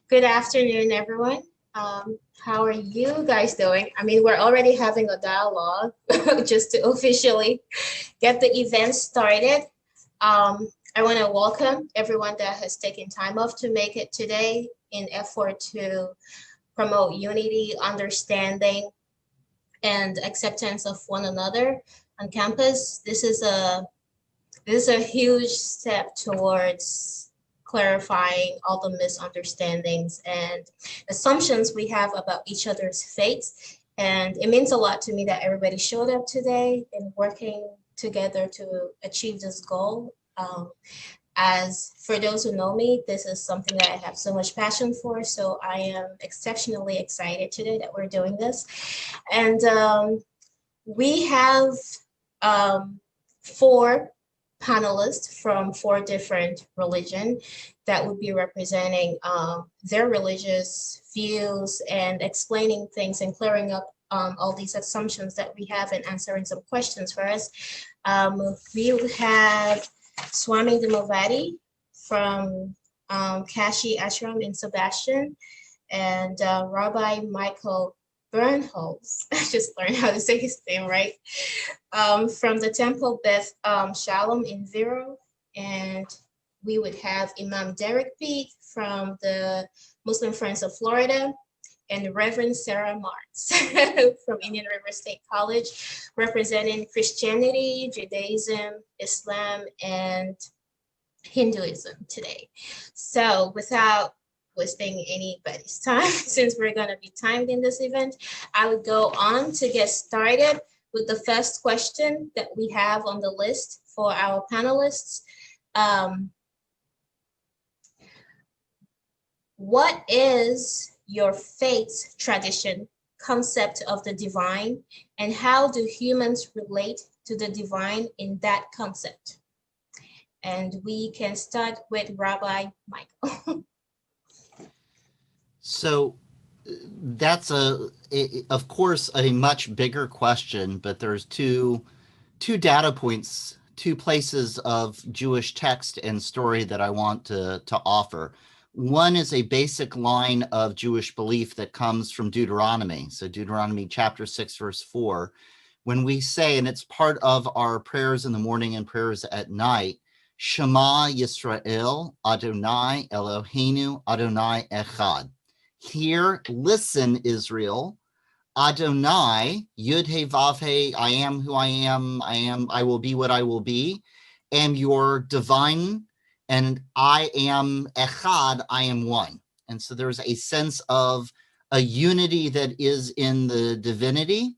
Good afternoon, everyone. How are you guys doing? I mean, we're already having a dialogue just to officially get the event started. I want to welcome everyone that has taken time off to make it today in effort to promote unity, understanding, and acceptance of one another on campus. This is a huge step towards clarifying all the misunderstandings and assumptions we have about each other's faiths. And it means a lot to me that everybody showed up today and working together to achieve this goal. As for those who know me, this is something that I have so much passion for. So I am exceptionally excited today that we're doing this. And we have four panelists from four different religions that would be representing their religious views and explaining things and clearing up all these assumptions that we have and answering some questions for us. We have Swami Dimavati from Kashi Ashram in Sebastian and Rabbi Michael Bernholz. I just learned how to say his name right. From the Temple Beth Shalom in Vero. And we would have Imam Derek Peak from the Muslim Friends of Florida and Reverend Sarah Marks from Indian River State College, representing Christianity, Judaism, Islam, and Hinduism today. So without wasting anybody's time, since we're going to be timed in this event, I would go on to get started with the first question that we have on the list for our panelists. What is your faith's tradition concept of the divine, and how do humans relate to the divine in that concept? And we can start with Rabbi Michael. So that's of course, a much bigger question, but there's two data points, two places of Jewish text and story that I want to offer. One is a basic line of Jewish belief that comes from Deuteronomy. So Deuteronomy chapter 6, verse 4, when we say, and it's part of our prayers in the morning and prayers at night, Shema Yisrael, Adonai Eloheinu, Adonai Echad. Hear, listen, Israel, Adonai, Yud He Vav He, I am who I am, I will be what I will be, am your divine, and I am Echad, I am one. And so there's a sense of a unity that is in the divinity.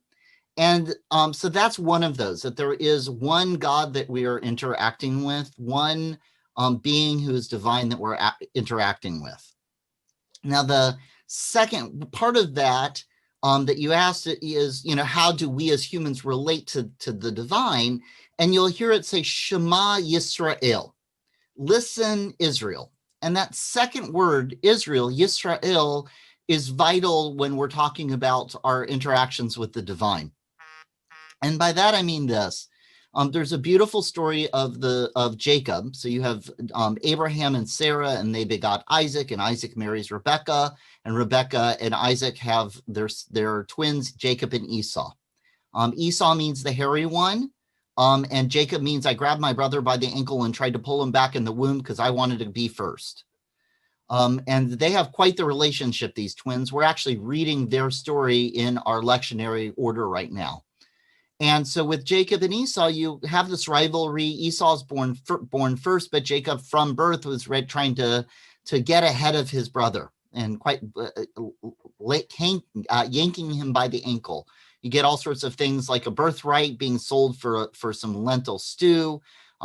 And so that's one of those, that there is one God that we are interacting with, one being who is divine that we're interacting with. Now, the second part of that that you asked is, how do we as humans relate to the divine? And you'll hear it say, Shema Yisrael. Listen, Israel. And that second word, Israel, Yisrael, is vital when we're talking about our interactions with the divine. And by that, I mean this. There's a beautiful story of Jacob. So you have Abraham and Sarah, and they begot Isaac, and Isaac marries Rebekah, and Rebekah and Isaac have their twins, Jacob and Esau. Esau means the hairy one. And Jacob means I grabbed my brother by the ankle and tried to pull him back in the womb because I wanted to be first. And they have quite the relationship, these twins. We're actually reading their story in our lectionary order right now. And so with Jacob and Esau, you have this rivalry. Esau's born first, but Jacob from birth was trying to get ahead of his brother and quite yanking him by the ankle. You get all sorts of things like a birthright being sold for some lentil stew.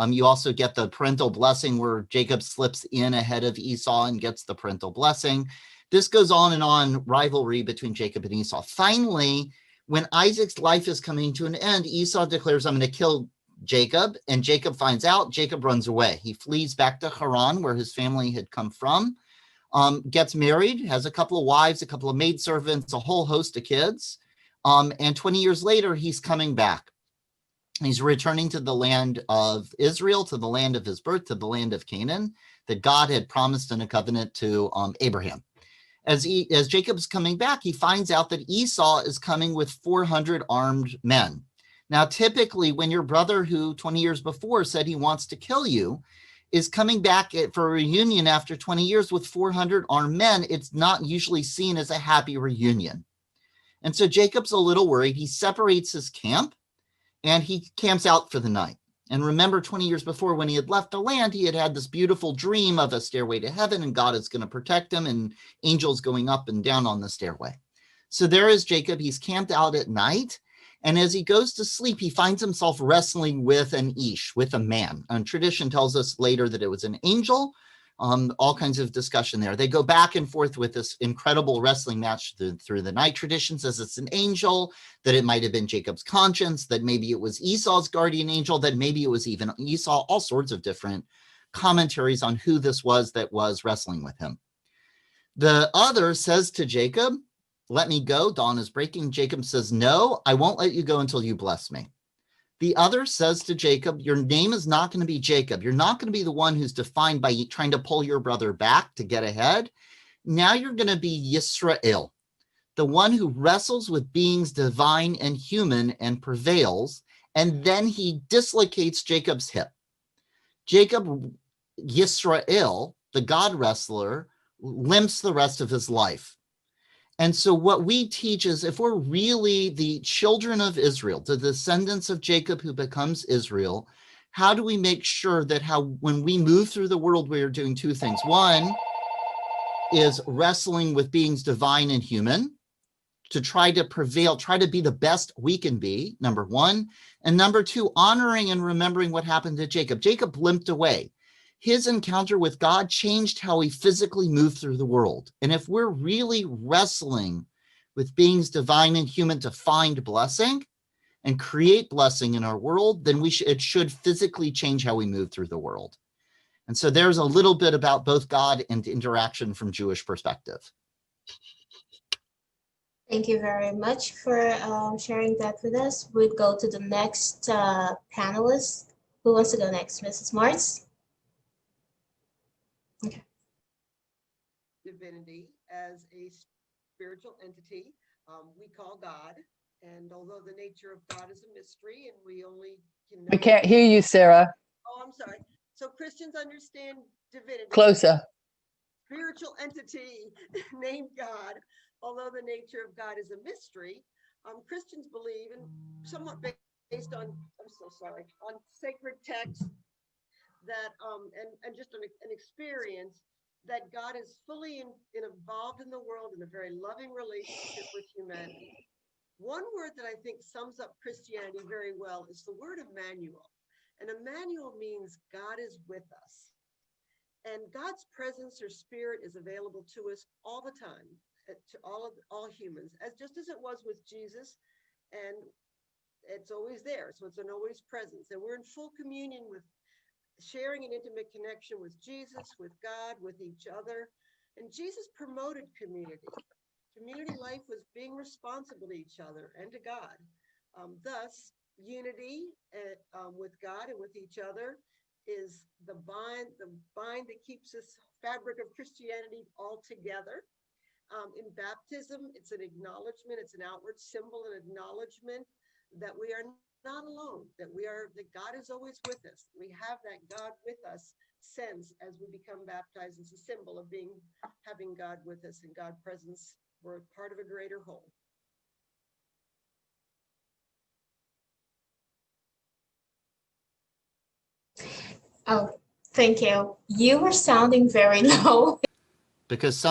You also get the parental blessing where Jacob slips in ahead of Esau and gets the parental blessing. This goes on and on, rivalry between Jacob and Esau. Finally, when Isaac's life is coming to an end, Esau declares, I'm going to kill Jacob. And Jacob finds out. Jacob runs away. He flees back to Haran, where his family had come from, gets married, has a couple of wives, a couple of maidservants, a whole host of kids. And 20 years later, he's coming back. He's returning to the land of Israel, to the land of his birth, to the land of Canaan that God had promised in a covenant to Abraham. As Jacob's coming back, he finds out that Esau is coming with 400 armed men. Now, typically, when your brother, who 20 years before said he wants to kill you, is coming back for a reunion after 20 years with 400 armed men, it's not usually seen as a happy reunion. And so Jacob's a little worried. He separates his camp and he camps out for the night. And remember, 20 years before, when he had left the land, he had had this beautiful dream of a stairway to heaven, and God is going to protect him, and angels going up and down on the stairway. So there is Jacob. He's camped out at night. And as he goes to sleep, he finds himself wrestling with an ish, with a man. And tradition tells us later that it was an angel. All kinds of discussion there. They go back and forth with this incredible wrestling match through the night. Tradition says it's an angel, that it might have been Jacob's conscience, that maybe it was Esau's guardian angel, that maybe it was even Esau, all sorts of different commentaries on who this was that was wrestling with him. The other says to Jacob, "Let me go, dawn is breaking." Jacob says, "No, I won't let you go until you bless me." The other says to Jacob, "Your name is not going to be Jacob. You're not going to be the one who's defined by trying to pull your brother back to get ahead. Now you're going to be Yisrael, the one who wrestles with beings divine and human and prevails." And then he dislocates Jacob's hip. Jacob, Yisrael, the God wrestler, limps the rest of his life. And so what we teach is, if we're really the children of Israel, the descendants of Jacob who becomes Israel, how do we make sure that when we move through the world, we are doing two things? One is wrestling with beings divine and human to try to prevail, try to be the best we can be, number one. And number two, honoring and remembering what happened to Jacob. Jacob limped away. His encounter with God changed how he physically moved through the world. And if we're really wrestling with beings divine and human to find blessing and create blessing in our world, then it should physically change how we move through the world. And so there's a little bit about both God and interaction from Jewish perspective. Thank you very much for sharing that with us. We'll go to the next panelist. Who wants to go next? Mrs. Martz? Okay. Divinity as a spiritual entity we call God. And although the nature of God is a mystery and we only can know— We can't hear you, Sarah. Oh, I'm sorry. So Christians understand divinity. Closer. Spiritual entity named God. Although the nature of God is a mystery, Christians believe, and somewhat based on, I'm so sorry, on sacred texts, that and just an experience, that God is fully involved in the world in a very loving relationship with humanity. One word that I think sums up Christianity very well is the word Emmanuel. And Emmanuel means God is with us. And God's presence or spirit is available to us all the time, to all humans, just as it was with Jesus, and it's always there. So it's an always presence. And we're in full communion with, sharing an intimate connection with Jesus, with God, with each other. And Jesus promoted community. Community life was being responsible to each other and to God. Thus, unity with God and with each other is the bind that keeps this fabric of Christianity all together. In baptism, it's an acknowledgement, it's an outward symbol, an acknowledgement that we are not alone, that God is always with us. We have that God with us sense as we become baptized. It's a symbol of having God with us and God presence. We're part of a greater whole. Oh, thank you. You were sounding very low. Because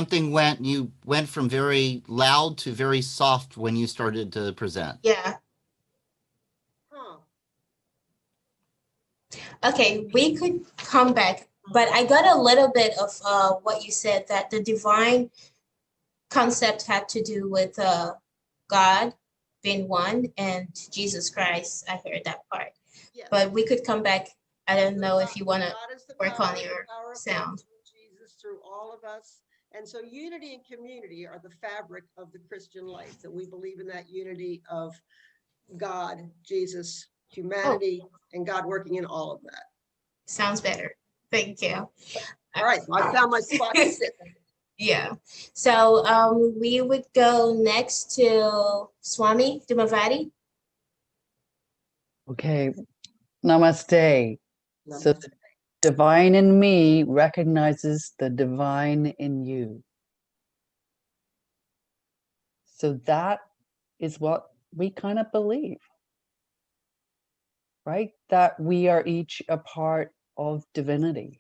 you went from very loud to very soft when you started to present. Yeah. Huh. Okay, we could come back, but I got a little bit of what you said, that the divine concept had to do with God being one and Jesus Christ. I heard that part. Yes. But we could come back. I don't know if you want to God is the work power, on your the power of sound. God through Jesus, through all of us. And so unity and community are the fabric of the Christian life, that we believe in that unity of God, Jesus, humanity, and God working in all of that. Sounds better. Thank you. All right, so I found my spot to sit. Yeah. So we would go next to Swami Dimavati. Okay, namaste. So the divine in me recognizes the divine in you. So that is what we kind of believe, right? That we are each a part of divinity.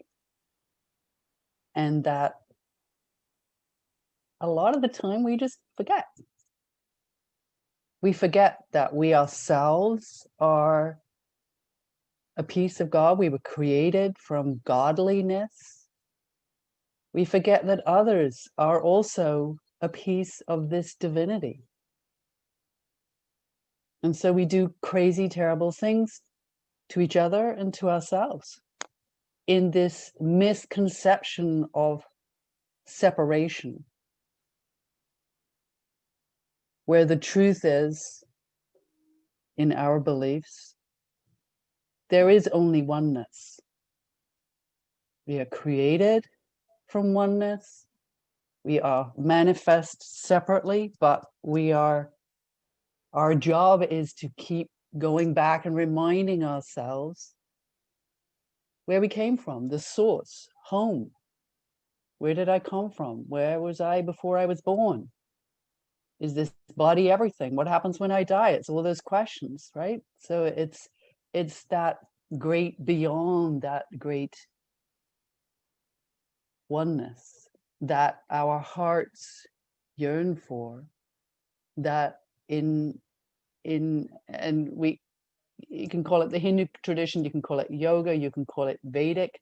And that a lot of the time we just forget. We forget that we ourselves are a piece of God. We were created from godliness. We forget that others are also a piece of this divinity. And so we do crazy, terrible things to each other and to ourselves in this misconception of separation, where the truth is, in our beliefs, there is only oneness. We are created from oneness. We are manifest separately, but our job is to keep going back and reminding ourselves where we came from, the source, home. Where did I come from? Where was I before I was born? Is this body everything? What happens when I die? It's all those questions, right? So it's that great beyond, that great oneness that our hearts yearn for, that in and we, you can call it the Hindu tradition, you can call it yoga, you can call it Vedic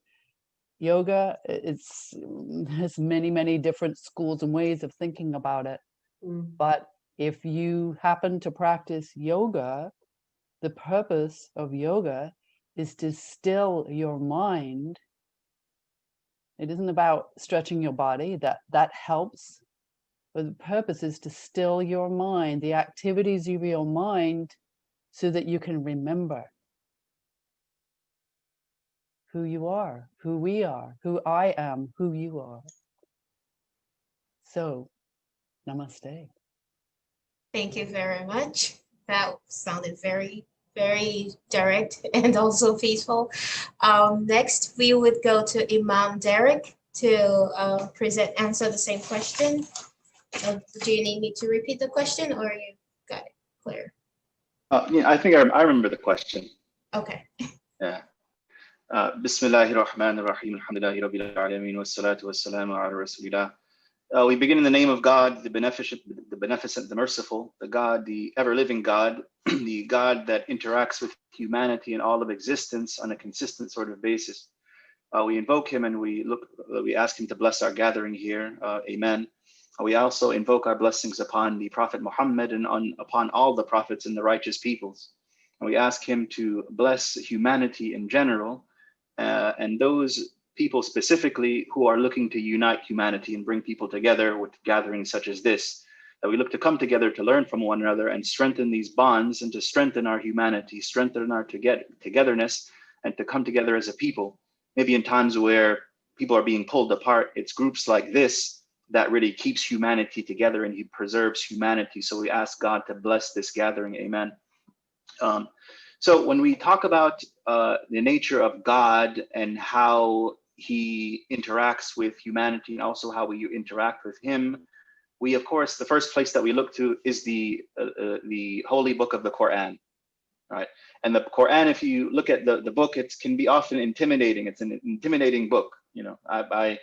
yoga. There's many different schools and ways of thinking about it. But if you happen to practice yoga, the purpose of yoga is to still your mind. It isn't about stretching your body, that helps, but the purpose is to still your mind, the activities of your mind, so that you can remember who you are, who we are, who I am, who you are. So, namaste. Thank you very much. That sounded very, very direct and also peaceful. Next, we would go to Imam Derek to answer the same question. Do you need me to repeat the question or you got it clear? Yeah, I think I remember the question. Okay. Yeah. Bismillahir Rahmanir Rahim. Alhamdulillahi Rabbil Alameen. Wassalatu wassalamu ala Rasulillah. We begin in the name of God, the beneficent, the merciful, the God, the ever-living God, the God that interacts with humanity and all of existence on a consistent sort of basis. We invoke him and we ask him to bless our gathering here. Amen. We also invoke our blessings upon the Prophet Muhammad and upon all the prophets and the righteous peoples. And we ask him to bless humanity in general, and those people specifically who are looking to unite humanity and bring people together with gatherings such as this, that we look to come together to learn from one another and strengthen these bonds and to strengthen our humanity, strengthen our togetherness, and to come together as a people. Maybe in times where people are being pulled apart, it's groups like this that really keeps humanity together and he preserves humanity. So we ask God to bless this gathering. Amen. So when we talk about the nature of God and how he interacts with humanity and also how we interact with him, we, of course, the first place that we look to is the holy book of the Quran, right? And the Quran, if you look at the book, it can be often intimidating. It's an intimidating book. You know, I'd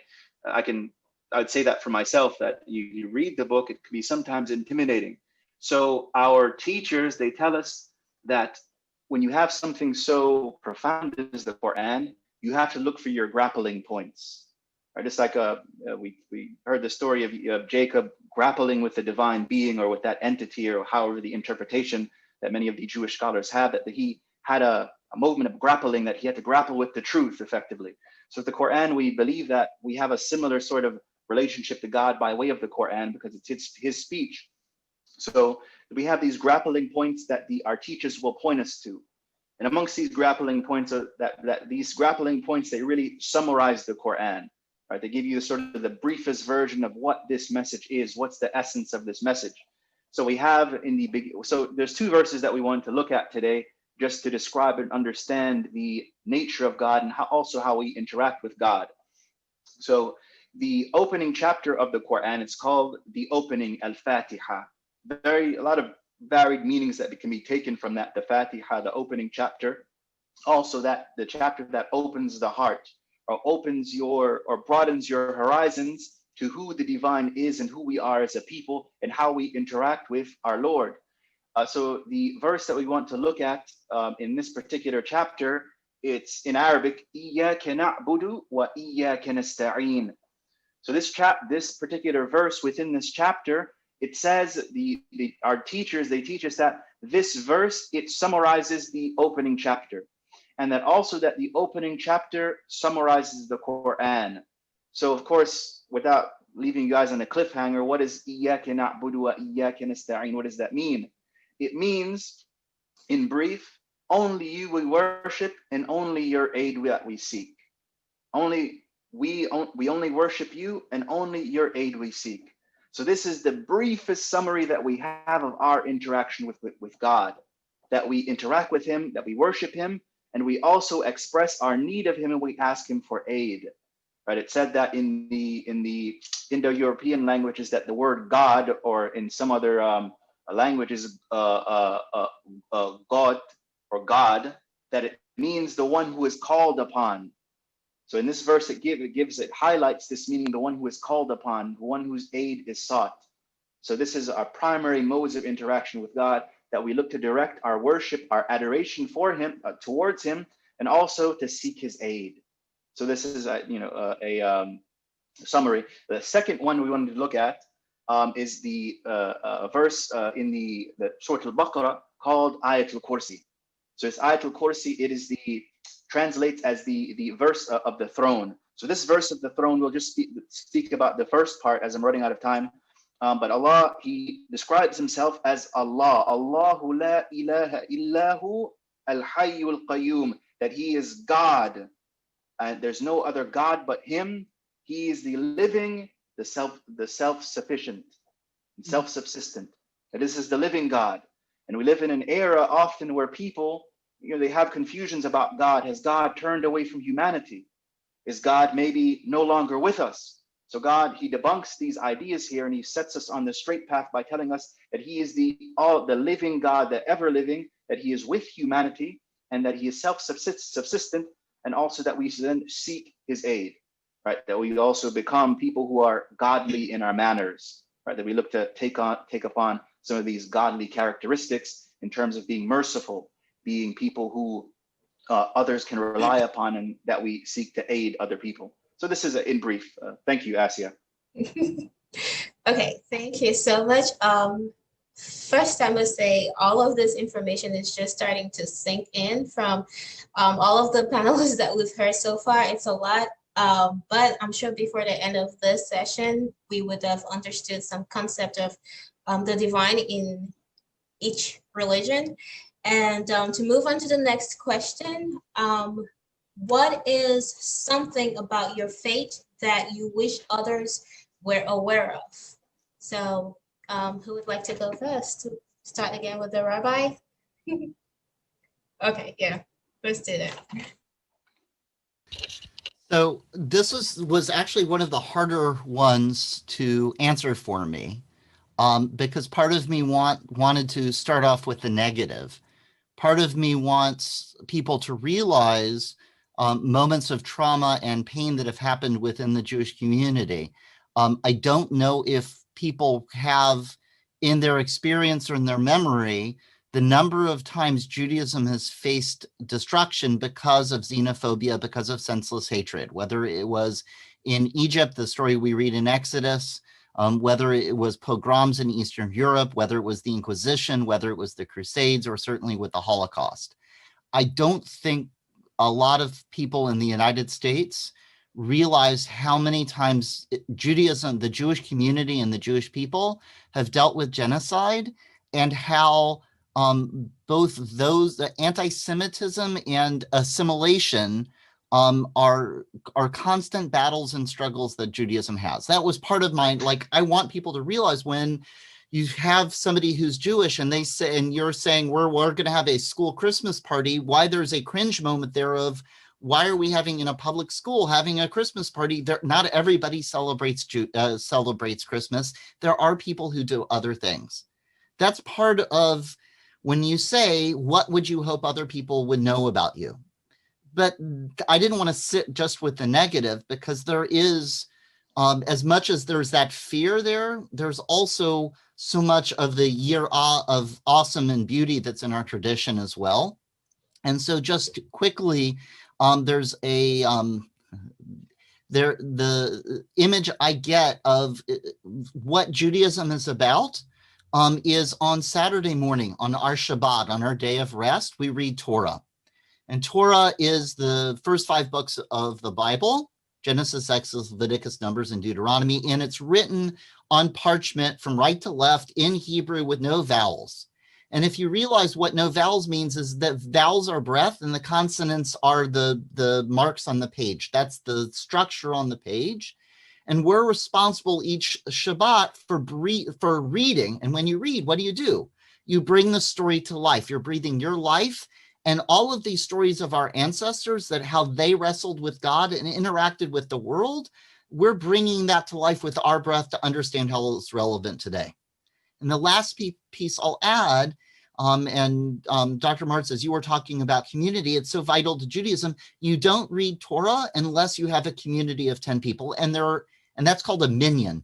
say that for myself, that you read the book, it can be sometimes intimidating. So our teachers, they tell us that when you have something so profound as the Quran, you have to look for your grappling points. Right? Just like we heard the story of Jacob grappling with the divine being or with that entity, or however the interpretation that many of the Jewish scholars have, that he had a moment of grappling, that he had to grapple with the truth effectively. So with the Quran, we believe that we have a similar sort of relationship to God by way of the Quran, because it's his speech. So we have these grappling points that our teachers will point us to. And amongst these grappling points, these grappling points, they really summarize the Quran, right? They give you sort of the briefest version of what this message is, what's the essence of this message. So we have so there's two verses that we want to look at today, just to describe and understand the nature of God and also how we interact with God. So the opening chapter of the Quran, it's called the opening Al-Fatiha. A lot of varied meanings that can be taken from that, the Fatiha, the opening chapter. Also that the chapter that opens the heart, or broadens your horizons to who the divine is and who we are as a people and how we interact with our Lord. So the verse that we want to look at in this particular chapter, it's in Arabic, إِيَّاكَ نَعْبُدُ وَإِيَّاكَ نَسْتَعِينُ. So this particular verse within this chapter, it says our teachers, they teach us that this verse, it summarizes the opening chapter, and that also that the opening chapter summarizes the Quran. So of course, without leaving you guys on a cliffhanger, what is إِيَّاكَ نَعْبُدُ وَإِيَّاكَ نَسْتَعِينُ? What does that mean? It means, in brief, only you we worship and only your aid that we seek. We only worship you and only your aid we seek. So this is the briefest summary that we have of our interaction with God, that we interact with him, that we worship him, and we also express our need of him and we ask him for aid. Right? It said that in the Indo-European languages that the word God, or in some other languages, God or God, that it means the one who is called upon. So in this verse, it highlights this meaning, the one who is called upon, the one whose aid is sought. So this is our primary modes of interaction with God, that we look to direct our worship, our adoration for him, towards him, and also to seek his aid. So this is a summary. The second one we wanted to look at is the verse in the Surah Al-Baqarah called Ayatul Kursi. So it's Ayatul Kursi. It translates as the verse of the throne. So this verse of the throne, we'll just speak about the first part as I'm running out of time. But Allah, he describes himself as Allah. Allahu la ilaha illahu al-hayyul qayyum, that he is God. And there's no other God but him. He is the living, the self-sufficient, self-subsistent. And this is the living God. And we live in an era often where people, they have confusions about God. Has God turned away from humanity? Is God maybe no longer with us? So God, he debunks these ideas here, and he sets us on the straight path by telling us that he is the living God, the ever living, that he is with humanity, and that he is self-subsistent, and also that we then seek his aid, right? That we also become people who are godly in our manners, right? That we look to take upon some of these godly characteristics in terms of being merciful, being people who others can rely upon, and that we seek to aid other people. So this is in brief. Thank you, Asia. Okay, thank you so much. First, I must say all of this information is just starting to sink in from all of the panelists that we've heard so far. It's a lot, but I'm sure before the end of this session, we would have understood some concept of the divine in each religion. And to move on to the next question, what is something about your faith that you wish others were aware of? So who would like to go first? Start again with the rabbi? Okay, yeah, let's do that. So this was actually one of the harder ones to answer for me, because part of me wanted to start off with the negative. Part of me wants people to realize moments of trauma and pain that have happened within the Jewish community. I don't know if people have in their experience or in their memory the number of times Judaism has faced destruction because of xenophobia, because of senseless hatred, whether it was in Egypt, the story we read in Exodus, whether it was pogroms in Eastern Europe, whether it was the Inquisition, whether it was the Crusades, or certainly with the Holocaust. I don't think a lot of people in the United States realize how many times Judaism, the Jewish community and the Jewish people have dealt with genocide, and how both those, the anti-Semitism and assimilation are constant battles and struggles that Judaism has. That was part of my, like, I want people to realize when you have somebody who's Jewish and they say, and you're saying we're going to have a school Christmas party, why there's a cringe moment there of, why are we having in a public school having a Christmas party? There, not everybody celebrates Christmas. There are people who do other things. That's part of when you say, what would you hope other people would know about you? But I didn't want to sit just with the negative, because there is, as much as there's that fear there, there's also so much of the year of awesome and beauty that's in our tradition as well. And so just quickly, there's a, the image I get of what Judaism is about is on Saturday morning, on our Shabbat, on our day of rest, we read Torah. And Torah is the first 5 books of the Bible: Genesis, Exodus, Leviticus, Numbers, and Deuteronomy. And it's written on parchment from right to left in Hebrew with no vowels. And if you realize what no vowels means, is that vowels are breath and the consonants are the marks on the page. That's the structure on the page. And we're responsible each Shabbat for reading. And when you read, what do? You bring the story to life. You're breathing your life. And all of these stories of our ancestors, that how they wrestled with God and interacted with the world, we're bringing that to life with our breath to understand how it's relevant today. And the last piece I'll add, Dr. Martz, as you were talking about community, it's so vital to Judaism. You don't read Torah unless you have a community of 10 people, and that's called a minyan.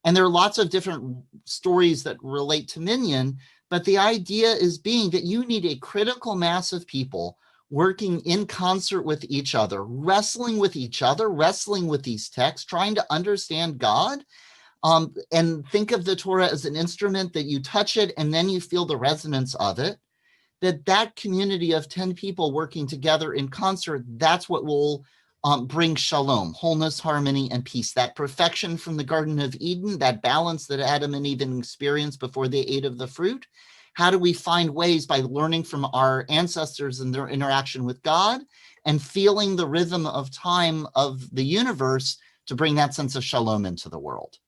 And there are lots of different stories that relate to minyan, but the idea is being that you need a critical mass of people working in concert with each other, wrestling with each other, wrestling with these texts, trying to understand God, and think of the Torah as an instrument that you touch it and then you feel the resonance of it. That community of 10 people working together in concert, that's what will bring shalom, wholeness, harmony, and peace. That perfection from the Garden of Eden, that balance that Adam and Eve experienced before they ate of the fruit. How do we find ways, by learning from our ancestors and their interaction with God and feeling the rhythm of time of the universe, to bring that sense of shalom into the world?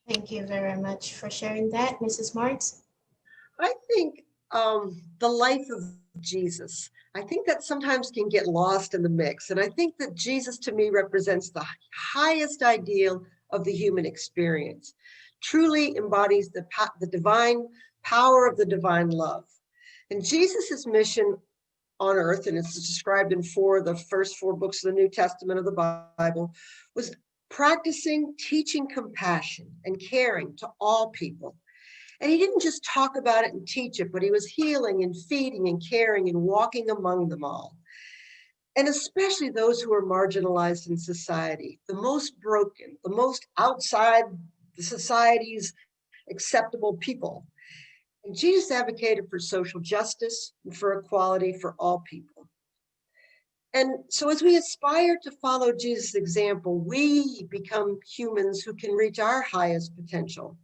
Thank you very much for sharing that, Mrs. Martz. I think the life of Jesus, I think that sometimes can get lost in the mix. And I think that Jesus, to me, represents the highest ideal of the human experience, truly embodies the divine power of the divine love. And Jesus's mission on earth, and it's described in the first four books of the New Testament of the Bible, was practicing teaching compassion and caring to all people. And he didn't just talk about it and teach it, but he was healing and feeding and caring and walking among them all. And especially those who are marginalized in society, the most broken, the most outside the society's acceptable people. And Jesus advocated for social justice and for equality for all people. And so as we aspire to follow Jesus' example, we become humans who can reach our highest potential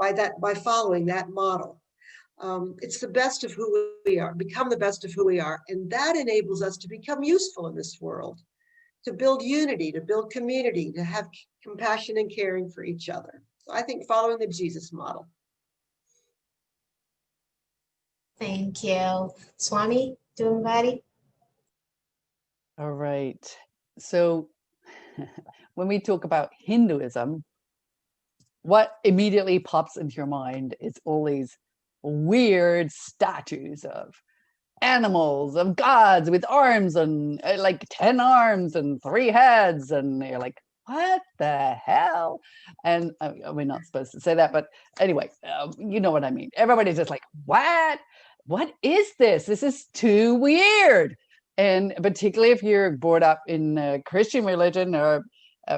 by following that model. It's the best of who we are, become the best of who we are. And that enables us to become useful in this world, to build unity, to build community, to have compassion and caring for each other. So I think following the Jesus model. Thank you. Swami, Doombadi? All right. So when we talk about Hinduism, what immediately pops into your mind is all these weird statues of animals, of gods with arms and like 10 arms and 3 heads. And you're like, what the hell? And we're not supposed to say that, but anyway, you know what I mean. Everybody's just like, what? What is this? This is too weird. And particularly if you're brought up in Christian religion, or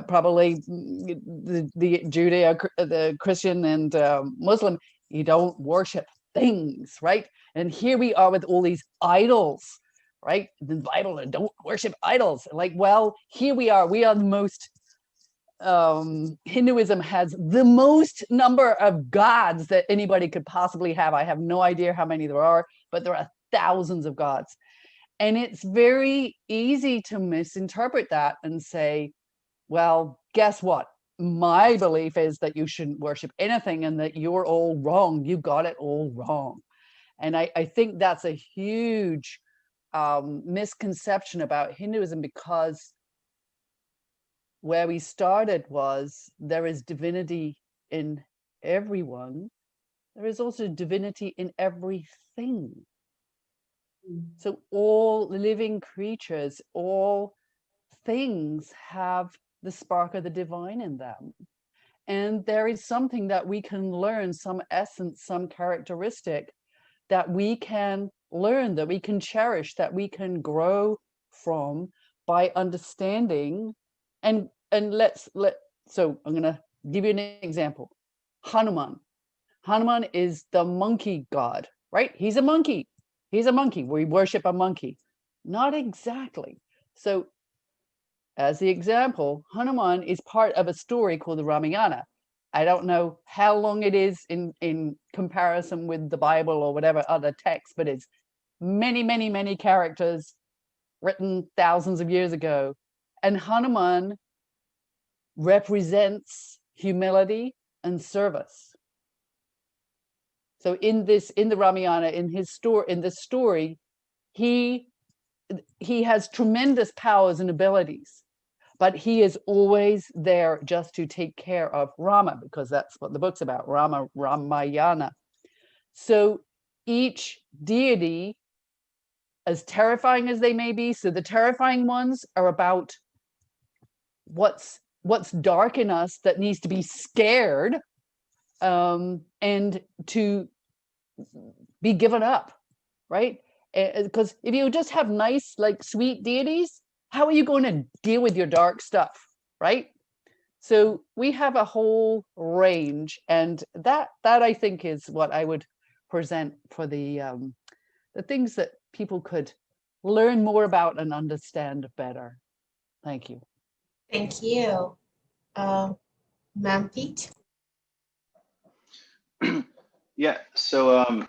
probably the Judeo, the Christian and Muslim, you don't worship things, right? And here we are with all these idols, right? The Bible, don't worship idols. Like, well, here we are the most Hinduism has the most number of gods that anybody could possibly have. I have no idea how many there are, but there are thousands of gods. And it's very easy to misinterpret that and say, well, guess what? My belief is that you shouldn't worship anything and that you're all wrong. You got it all wrong. And I think that's a huge misconception about Hinduism, because where we started was there is divinity in everyone. There is also divinity in everything. So all living creatures, all things have the spark of the divine in them. And there is something that we can learn, some essence, some characteristic that we can learn, that we can cherish, that we can grow from by understanding. And so I'm going to give you an example. Hanuman is the monkey god, right? He's a monkey. We worship a monkey. Not exactly. So as the example, Hanuman is part of a story called the Ramayana. I don't know how long it is in comparison with the Bible or whatever other text, but it's many, many, many characters written thousands of years ago. And Hanuman represents humility and service. So in the Ramayana, in this story, he has tremendous powers and abilities, but he is always there just to take care of Rama, because that's what the book's about, Ramayana. So each deity, as terrifying as they may be, so the terrifying ones are about what's dark in us that needs to be scared, and to be given up, right? Because if you just have nice, like, sweet deities, how are you going to deal with your dark stuff, right? So we have a whole range, and that I think is what I would present for the things that people could learn more about and understand better. Thank you. Thank you. Ma'am Pete? Yeah, so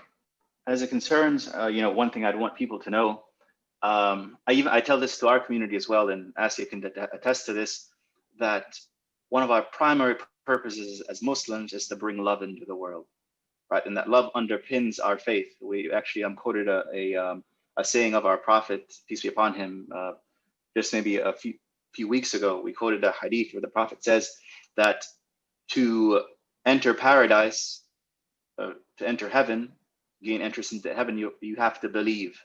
as it concerns, one thing I'd want people to know, I tell this to our community as well, and Asya can attest to this, that one of our primary purposes as Muslims is to bring love into the world, right? And that love underpins our faith. We actually quoted a saying of our Prophet, peace be upon him, just maybe a few weeks ago. We quoted a hadith where the Prophet says that to enter paradise, to enter heaven, gain entrance into heaven, you have to believe.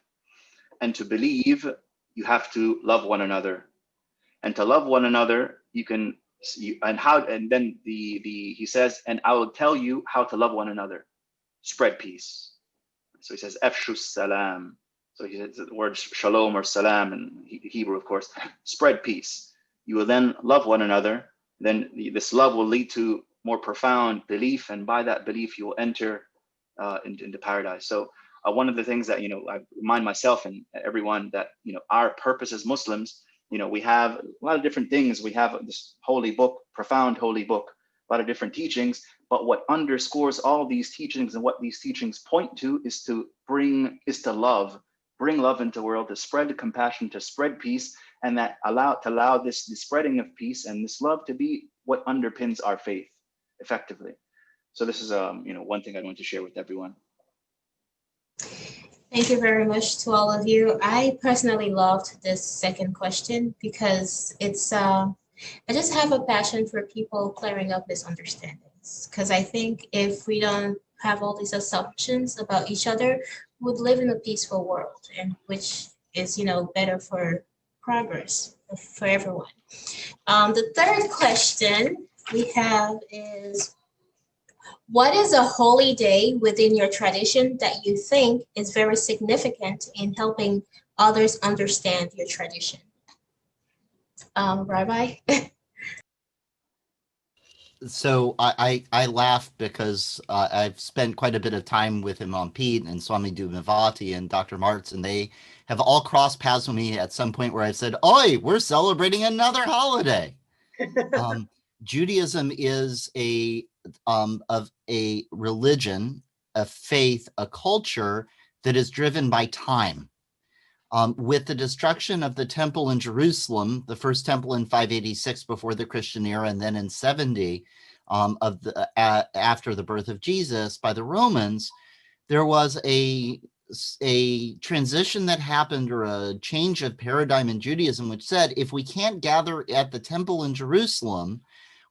And to believe, you have to love one another. And to love one another, he says, and I will tell you how to love one another. Spread peace. So he says, Afshu salam. So he says the word shalom or salam in Hebrew, of course. Spread peace. You will then love one another. Then this love will lead to more profound belief, and by that belief, you will enter into paradise. So one of the things that I remind myself and everyone that our purpose as Muslims, we have a lot of different things. We have this holy book, profound holy book, a lot of different teachings. But what underscores all these teachings and what these teachings point to is to bring love into the world, to spread compassion, to spread peace, and that allow the spreading of peace and this love to be what underpins our faith effectively. So this is one thing I want to share with everyone. Thank you very much to all of you. I personally loved this second question because it's I just have a passion for people clearing up misunderstandings, because I think if we don't have all these assumptions about each other, we'd live in a peaceful world, and which is better for progress for everyone. The third question we have is, what is a holy day within your tradition that you think is very significant in helping others understand your tradition? Rabbi? So I laugh because I've spent quite a bit of time with Imam Pete and Swami Dumavati and Dr. Martz, and they have all crossed paths with me at some point where I've said, "Oi, we're celebrating another holiday." Judaism is of a religion, a faith, a culture that is driven by time. With the destruction of the temple in Jerusalem, the first temple in 586 before the Christian era, and then in 70 after the birth of Jesus by the Romans, there was a transition that happened, or a change of paradigm in Judaism, which said, if we can't gather at the temple in Jerusalem,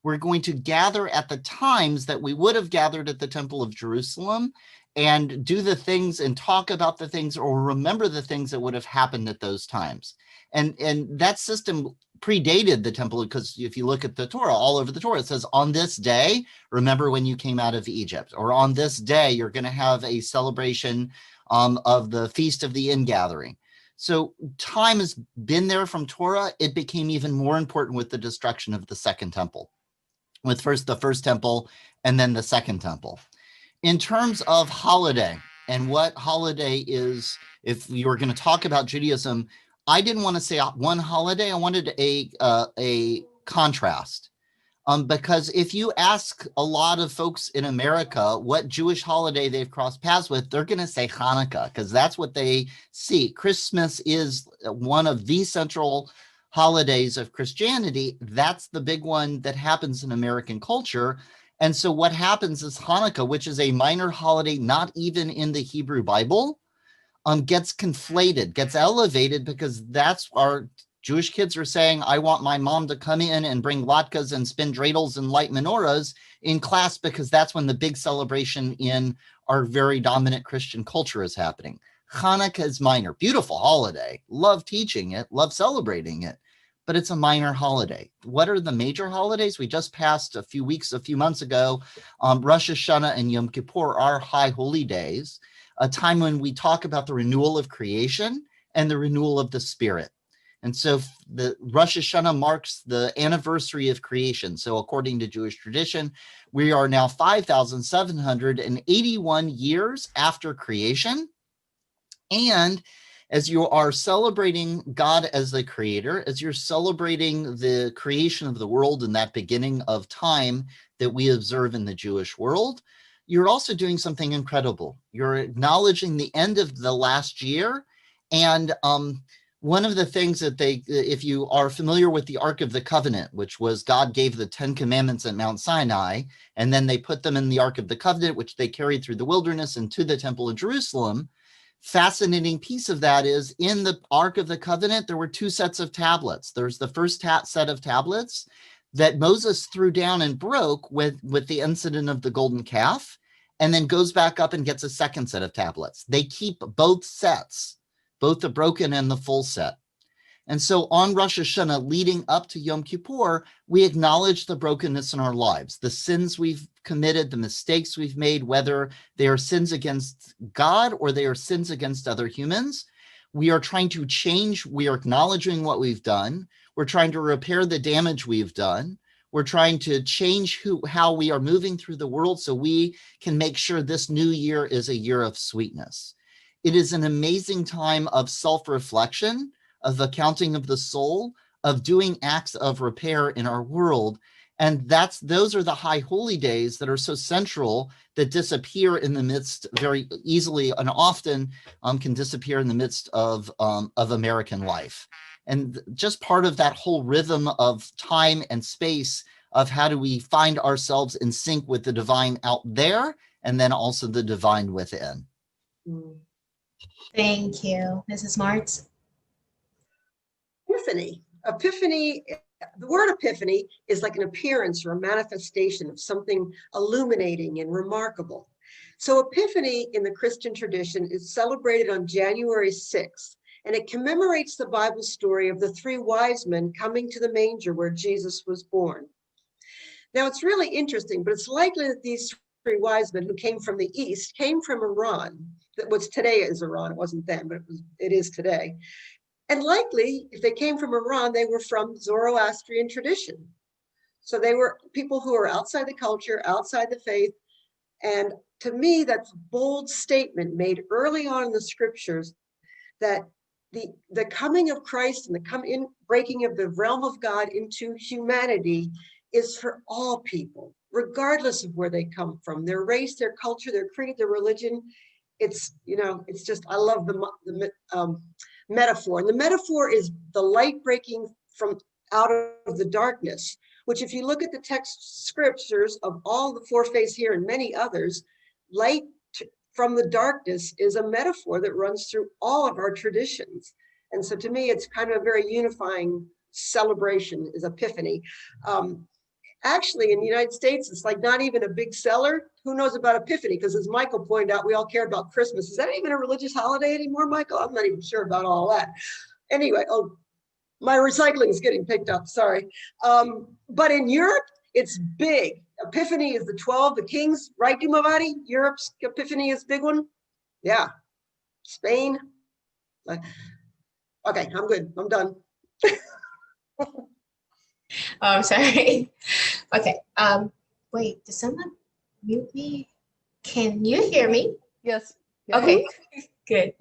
we're going to gather at the times that we would have gathered at the temple of Jerusalem and do the things and talk about the things or remember the things that would have happened at those times. And that system predated the temple, because if you look at the Torah, all over the Torah, it says, on this day, remember when you came out of Egypt, or on this day, you're going to have a celebration of the Feast of the Ingathering. So time has been there from Torah. It became even more important with the destruction of the Second Temple, with first the First Temple and then the Second Temple. In terms of holiday and what holiday is, if you were going to talk about Judaism, I didn't want to say one holiday. I wanted a contrast. Because if you ask a lot of folks in America what Jewish holiday they've crossed paths with, they're going to say Hanukkah, because that's what they see. Christmas is one of the central holidays of Christianity. That's the big one that happens in American culture. And so what happens is Hanukkah, which is a minor holiday, not even in the Hebrew Bible, gets conflated, gets elevated, because that's our Jewish kids are saying, I want my mom to come in and bring latkes and spin dreidels and light menorahs in class, because that's when the big celebration in our very dominant Christian culture is happening. Hanukkah is minor, beautiful holiday, love teaching it, love celebrating it, but it's a minor holiday. What are the major holidays? We just passed a few months ago, Rosh Hashanah and Yom Kippur, our high holy days, a time when we talk about the renewal of creation and the renewal of the spirit. And so the Rosh Hashanah marks the anniversary of creation. So according to Jewish tradition, we are now 5,781 years after creation. And as you are celebrating God as the creator, as you're celebrating the creation of the world and that beginning of time that we observe in the Jewish world, you're also doing something incredible. You're acknowledging the end of the last year. And one of the things that if you are familiar with the Ark of the Covenant, which was God gave the 10 commandments at Mount Sinai, and then they put them in the Ark of the Covenant, which they carried through the wilderness and to the temple in Jerusalem. Fascinating piece of that is, in the Ark of the Covenant, there were two sets of tablets. There's the first set of tablets that Moses threw down and broke with the incident of the golden calf, and then goes back up and gets a second set of tablets. They keep both sets, both the broken and the full set. And so on Rosh Hashanah, leading up to Yom Kippur, we acknowledge the brokenness in our lives, the sins we've committed, the mistakes we've made, whether they are sins against God or they are sins against other humans. We are trying to change. We are acknowledging what we've done. We're trying to repair the damage we've done. We're trying to change how we are moving through the world so we can make sure this new year is a year of sweetness. It is an amazing time of self-reflection, of accounting of the soul, of doing acts of repair in our world. And those are the high holy days that are so central, that disappear in the midst very easily and often can disappear in the midst of American life. And just part of that whole rhythm of time and space of how do we find ourselves in sync with the divine out there, and then also the divine within. Thank you. Mrs. Martz? Epiphany. Epiphany, the word epiphany is like an appearance or a manifestation of something illuminating and remarkable. So Epiphany in the Christian tradition is celebrated on January 6th, and it commemorates the Bible story of the three wise men coming to the manger where Jesus was born. Now, it's really interesting, but it's likely that these three wise men who came from the East came from Iran, which today is Iran. It wasn't then, but it is today. And likely, if they came from Iran, they were from Zoroastrian tradition. So they were people who are outside the culture, outside the faith. And to me, that's a bold statement made early on in the scriptures that the coming of Christ and the breaking of the realm of God into humanity is for all people, regardless of where they come from, their race, their culture, their creed, their religion. It's, it's just, I love the metaphor. And the metaphor is the light breaking from out of the darkness, which if you look at the text scriptures of all the four faiths here and many others, light from the darkness is a metaphor that runs through all of our traditions. And so to me, it's kind of a very unifying celebration, is Epiphany. Actually, in the United States, it's like not even a big seller. Who knows about Epiphany? Because as Michael pointed out, we all care about Christmas. Is that even a religious holiday anymore, Michael? I'm not even sure about all that. Anyway, my recycling is getting picked up, sorry. But in Europe, it's big. Epiphany is the 12, the kings, right, Dumavati? Europe's Epiphany is big one? Yeah. Spain. Okay, I'm good. I'm done. I'm sorry. Okay. Wait, did someone mute me? Can you hear me? Yes. Yeah. Okay, good.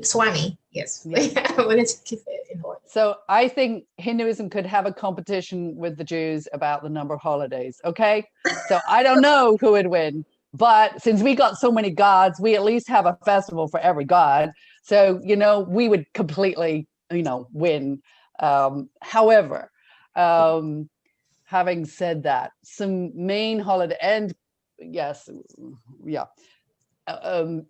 Swami, yes. Yeah. I wanted to keep it in order. So I think Hinduism could have a competition with the Jews about the number of holidays. Okay. So I don't know who would win, but since we got so many gods, we at least have a festival for every god. So, we would completely, win. However, having said that, some main holiday, and yes, yeah.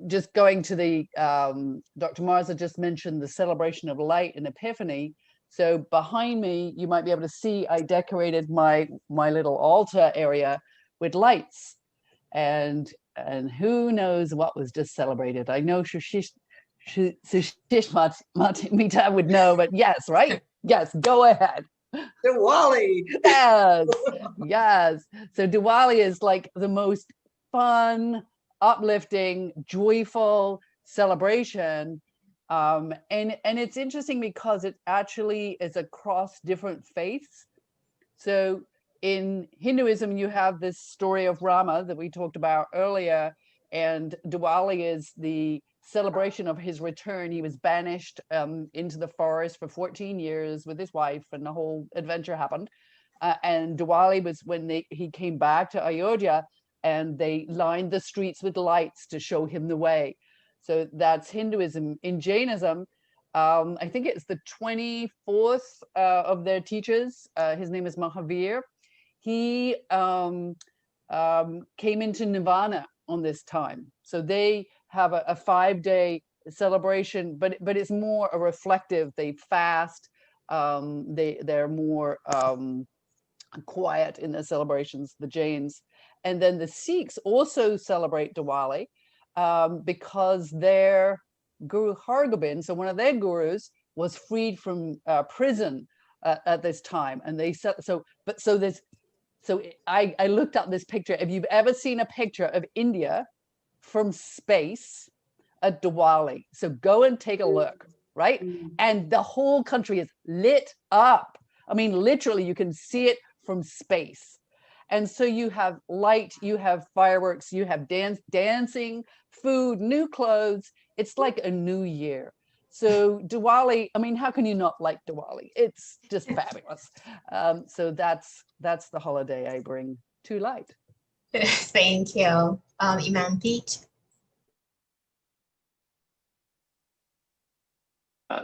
Just going to the, Dr. Marza just mentioned the celebration of light and Epiphany. So behind me, you might be able to see, I decorated my little altar area with lights, and who knows what was just celebrated. I know Sushish Mita would know, but yes, right? Yes, go ahead. Diwali. Yes. So Diwali is like the most fun, uplifting, joyful celebration. And it's interesting because it actually is across different faiths. So in Hinduism, you have this story of Rama that we talked about earlier, and Diwali is the celebration of his return. He was banished into the forest for 14 years with his wife, and the whole adventure happened. And Diwali was when he came back to Ayodhya, and they lined the streets with lights to show him the way. So that's Hinduism. In Jainism, I think it's the 24th of their teachers. His name is Mahavir. He came into Nirvana on this time. So they have a 5-day celebration, but it's more a reflective. They fast. They're more quiet in their celebrations, the Jains. And then the Sikhs also celebrate Diwali because their Guru Hargobind, so one of their gurus, was freed from prison at this time. And I looked up this picture. If you've ever seen a picture of India from space at Diwali, so go and take a look, right? And the whole country is lit up. I mean, literally, you can see it from space. And so you have light, you have fireworks, you have dancing, food, new clothes. It's like a new year. So Diwali, I mean, how can you not like Diwali? It's just fabulous. So that's the holiday I bring to light. Thank you. Imam Pete.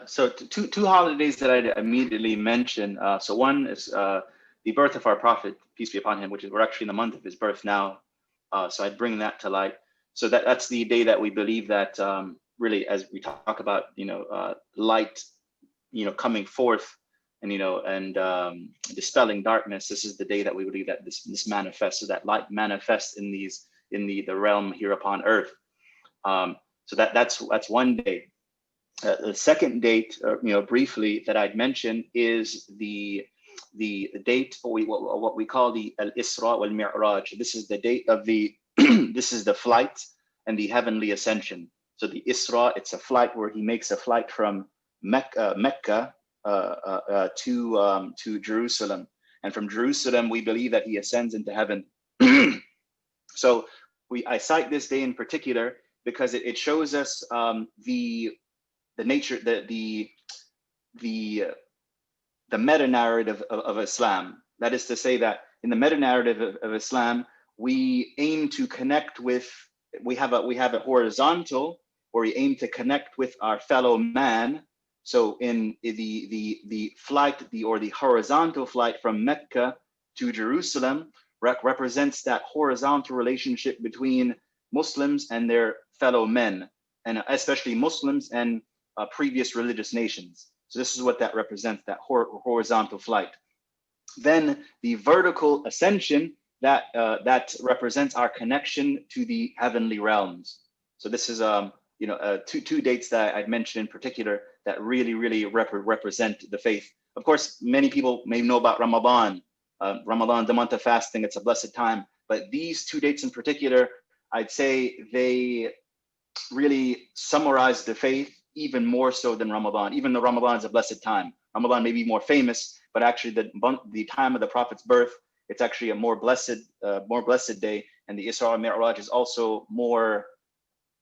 So two holidays that I'd immediately mention. So one is the birth of our prophet, peace be upon him, which is we're actually in the month of his birth now. So I'd bring that to light. So that's the day that we believe that really, as we talk about, light, coming forth and dispelling darkness. This is the day that we believe that this manifests, so that light manifests in the realm here upon earth. So that's one day. The second date, briefly, that I'd mention is the date, or what we call the Al-Isra wal Mi'raj. This is the date of this is the flight and the heavenly ascension. So the Isra, it's a flight where he makes a flight from Mecca to Jerusalem, and from Jerusalem we believe that he ascends into heaven. So I cite this day in particular because it shows us the nature, the the meta narrative of Islam. That is to say that in the meta narrative of Islam, we aim to connect with, we have a horizontal where we aim to connect with our fellow man. So in the flight, the horizontal flight from Mecca to Jerusalem represents that horizontal relationship between Muslims and their fellow men, and especially Muslims and previous religious nations. So this is what that represents, that horizontal flight. Then the vertical ascension, that represents our connection to the heavenly realms. So this is two dates that I'd mentioned in particular that really represent the faith. Of course, many people may know about Ramadan. Ramadan, the month of fasting, it's a blessed time. But these 2 dates in particular, I'd say they really summarize the faith even more so than Ramadan. Even though Ramadan is a blessed time, Ramadan may be more famous, but actually the time of the Prophet's birth, it's actually a more blessed day. And the Isra and Mi'raj is also more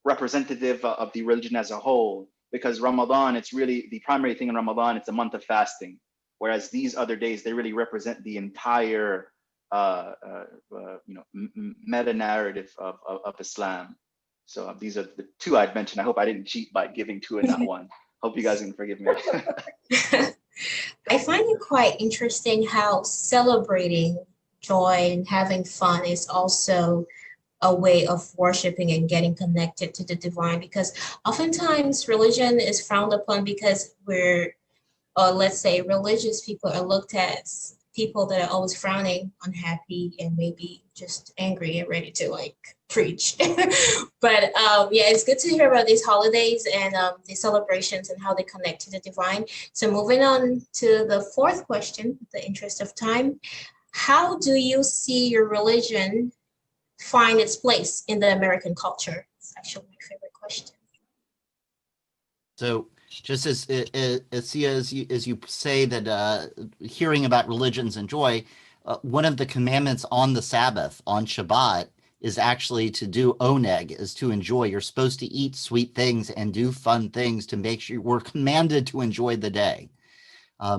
representative of the religion as a whole, because Ramadan, it's really the primary thing in Ramadan, it's a month of fasting. Whereas these other days, they really represent the entire meta narrative of Islam. So these are the 2 I'd mentioned. I hope I didn't cheat by giving 2 and not 1. Hope you guys can forgive me. I find it quite interesting how celebrating joy and having fun is also a way of worshiping and getting connected to the divine, because oftentimes religion is frowned upon because we're, or let's say religious people are looked at as people that are always frowning, unhappy, and maybe just angry and ready to like preach. But yeah, it's good to hear about these holidays and the celebrations and how they connect to the divine. So moving on to the 4th question, the interest of time, how do you see your religion find its place in the American culture? It's actually my favorite question. So just as you say that hearing about religions and joy, one of the commandments on the Sabbath, on Shabbat, is actually to do oneg, is to enjoy. You're supposed to eat sweet things and do fun things to make sure we're commanded to enjoy the day,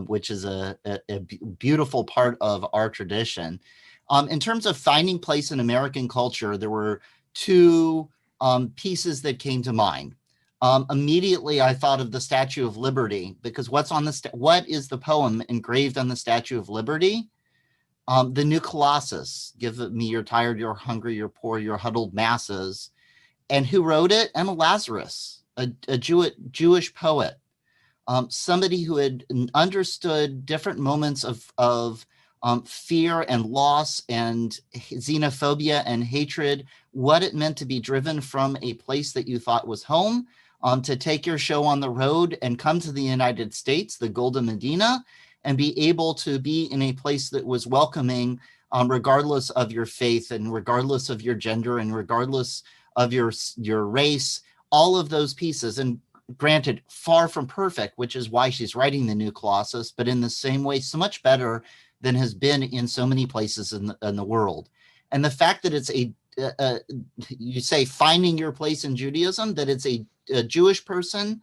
which is a beautiful part of our tradition. In terms of finding place in American culture, there were 2 pieces that came to mind. Immediately, I thought of the Statue of Liberty, because what is the poem engraved on the Statue of Liberty? The New Colossus, give me you're tired, you're hungry, you're poor, you're huddled masses. And who wrote it? Emma Lazarus, a Jewish poet, somebody who had understood different moments of fear and loss and xenophobia and hatred, what it meant to be driven from a place that you thought was home, to take your show on the road and come to the United States, the Golden Medina, and be able to be in a place that was welcoming, regardless of your faith and regardless of your gender and regardless of your race, all of those pieces. And granted, far from perfect, which is why she's writing the New Colossus, but in the same way, so much better than has been in so many places in the world. And the fact that it's you say finding your place in Judaism, that it's a Jewish person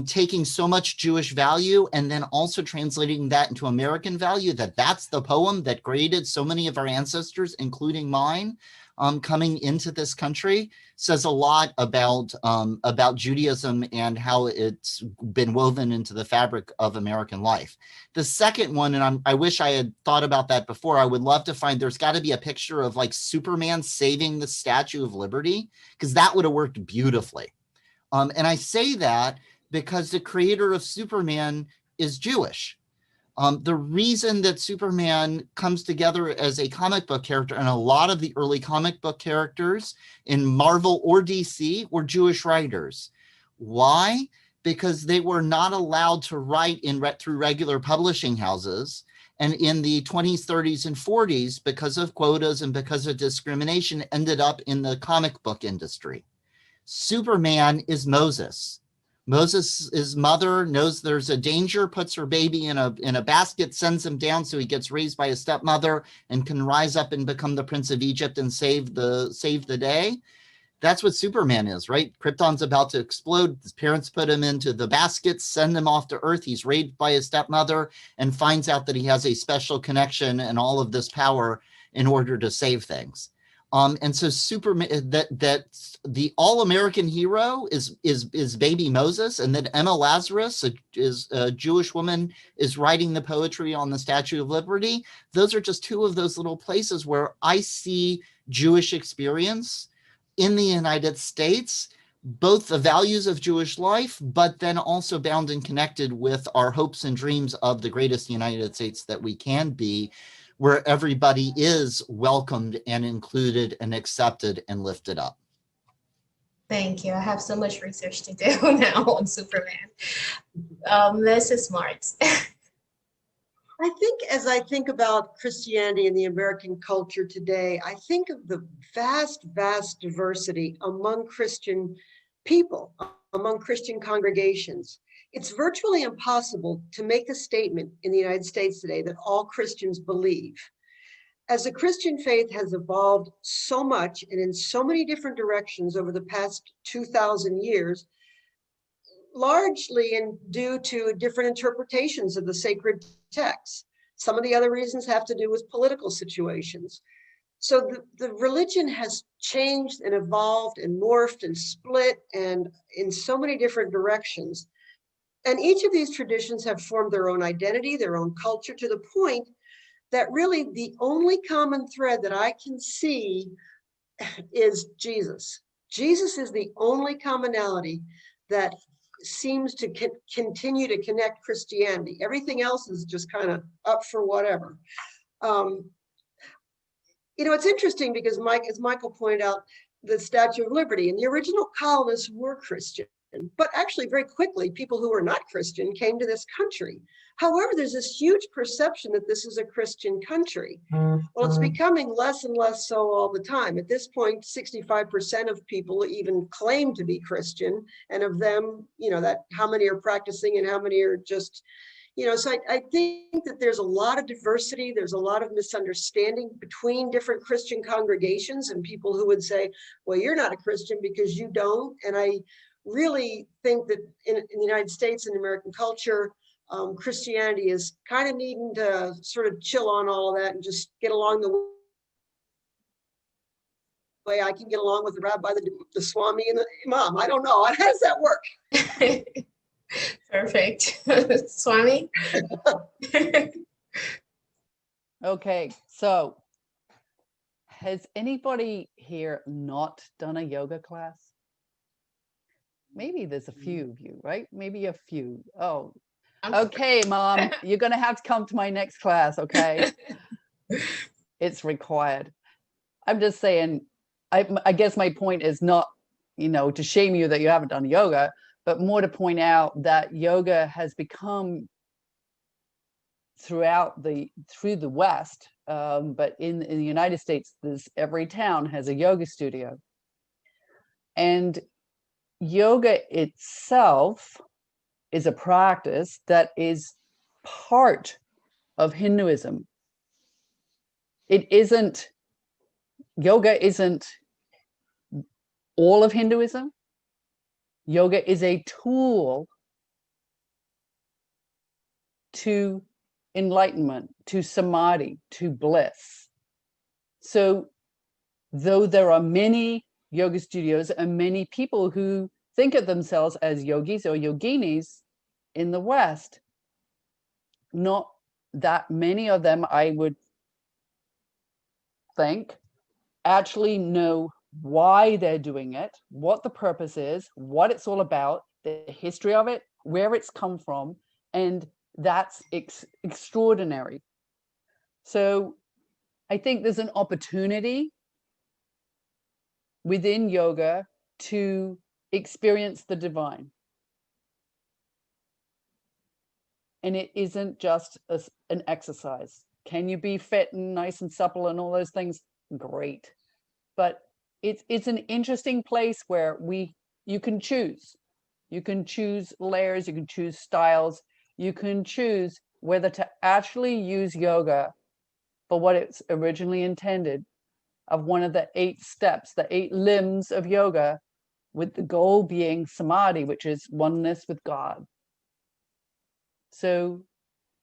taking so much Jewish value and then also translating that into American value, that's the poem that created so many of our ancestors, including mine, coming into this country, says a lot about Judaism and how it's been woven into the fabric of American life. The second one, and I wish I had thought about that before, I would love to find, there's got to be a picture of like Superman saving the Statue of Liberty, because that would have worked beautifully. And I say that because the creator of Superman is Jewish. The reason that Superman comes together as a comic book character, and a lot of the early comic book characters in Marvel or DC were Jewish writers. Why? Because they were not allowed to write through regular publishing houses. And in the 20s, 30s, and 40s, because of quotas and because of discrimination, ended up in the comic book industry. Superman is Moses. Moses' mother knows there's a danger, puts her baby in a basket, sends him down so he gets raised by a stepmother and can rise up and become the Prince of Egypt and save the day. That's what Superman is, right? Krypton's about to explode. His parents put him into the baskets, send him off to Earth. He's raised by his stepmother and finds out that he has a special connection and all of this power in order to save things. And so Superman, that the all-American hero is baby Moses, and then Emma Lazarus is a Jewish woman is writing the poetry on the Statue of Liberty. Those are just two of those little places where I see Jewish experience in the United States, both the values of Jewish life, but then also bound and connected with our hopes and dreams of the greatest United States that we can be, where everybody is welcomed and included and accepted and lifted up. Thank you. I have so much research to do now on Superman. This is smart. I think as I think about Christianity and the American culture today, I think of the vast, vast diversity among Christian people, among Christian congregations. It's virtually impossible to make a statement in the United States today that all Christians believe. As the Christian faith has evolved so much and in so many different directions over the past 2,000 years, largely due to different interpretations of the sacred texts. Some of the other reasons have to do with political situations. So the religion has changed and evolved and morphed and split and in so many different directions. And each of these traditions have formed their own identity, their own culture, to the point that really the only common thread that I can see is Jesus. Jesus is the only commonality that seems to continue to connect Christianity. Everything else is just kind of up for whatever. It's interesting because as Michael pointed out, the Statue of Liberty and the original colonists were Christian, but actually very quickly, people who were not Christian came to this country. However, there's this huge perception that this is a Christian country. Well, it's becoming less and less so all the time. At this point, 65% of people even claim to be Christian, and of them, that how many are practicing and how many are just, so I think that there's a lot of diversity. There's a lot of misunderstanding between different Christian congregations and people who would say, well, you're not a Christian because you don't. And I really think that in the United States and American culture, Christianity is kind of needing to sort of chill on all of that and just get along the way I can get along with the rabbi, the Swami, and the imam. I don't know. How does that work? Perfect. Swami? Okay, so has anybody here not done a yoga class? Maybe there's a few of you, right? Maybe a few. Oh, okay, Mom, you're going to have to come to my next class, okay? It's required. I'm just saying, I guess my point is not, to shame you that you haven't done yoga, but more to point out that yoga has become through the West, but in the United States, every town has a yoga studio. And yoga itself is a practice that is part of Hinduism. Yoga isn't all of Hinduism. Yoga is a tool to enlightenment, to samadhi, to bliss. So though there are many yoga studios and many people who think of themselves as yogis or yoginis in the West, not that many of them, I would think, actually know why they're doing it, what the purpose is, what it's all about, the history of it, where it's come from, and that's extraordinary. So I think there's an opportunity within yoga to experience the divine. And it isn't just an exercise. Can you be fit and nice and supple and all those things? Great. But it's an interesting place where you can choose. You can choose layers, you can choose styles, you can choose whether to actually use yoga for what it's originally intended, of one of the 8 steps, the 8 limbs of yoga, with the goal being samadhi, which is oneness with God. So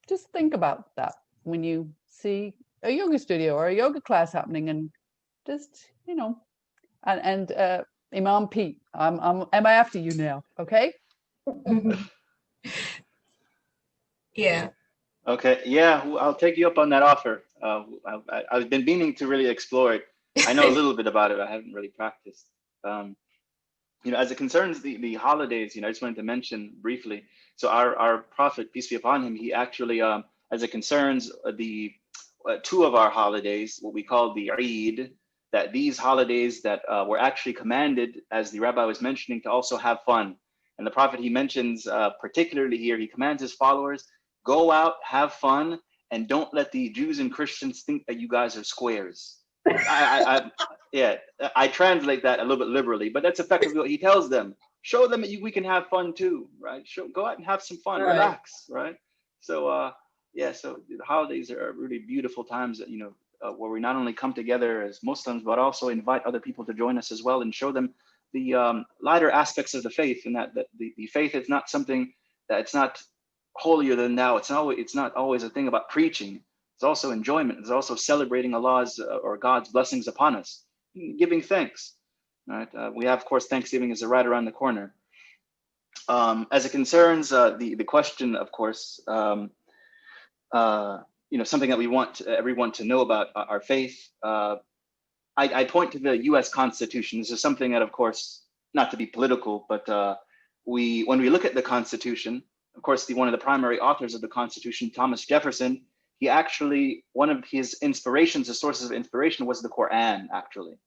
just think about that when you see a yoga studio or a yoga class happening, and just, you know, and Imam Pete, I'm after you now, okay? Yeah. Okay, yeah, I'll take you up on that offer. I've been meaning to really explore it. I know a little bit about it. I haven't really practiced. As it concerns the holidays, I just wanted to mention briefly. So our prophet, peace be upon him, he actually, as it concerns the 2 of our holidays, what we call the Eid, that these holidays that were actually commanded, as the rabbi was mentioning, to also have fun. And the prophet, he mentions particularly here, he commands his followers, go out, have fun, and don't let the Jews and Christians think that you guys are squares. I translate that a little bit liberally, but that's effectively what he tells them. Show them that we can have fun too, right? Go out and have some fun, Right. relax, right? So so the holidays are really beautiful times that where we not only come together as Muslims, but also invite other people to join us as well, and show them the lighter aspects of the faith, and that the faith is not something that it's not holier than thou. It's not always a thing about preaching. It's also enjoyment. It's also celebrating Allah's or God's blessings upon us, giving thanks. Right? We have, of course, Thanksgiving is right around the corner. As it concerns the question, of course, something that we want everyone to know about our faith. I point to the U.S. Constitution. This is something that, of course, not to be political, but when we look at the Constitution, of course, one of the primary authors of the Constitution, Thomas Jefferson, he actually, one of his inspirations, his sources of inspiration was the Quran, actually.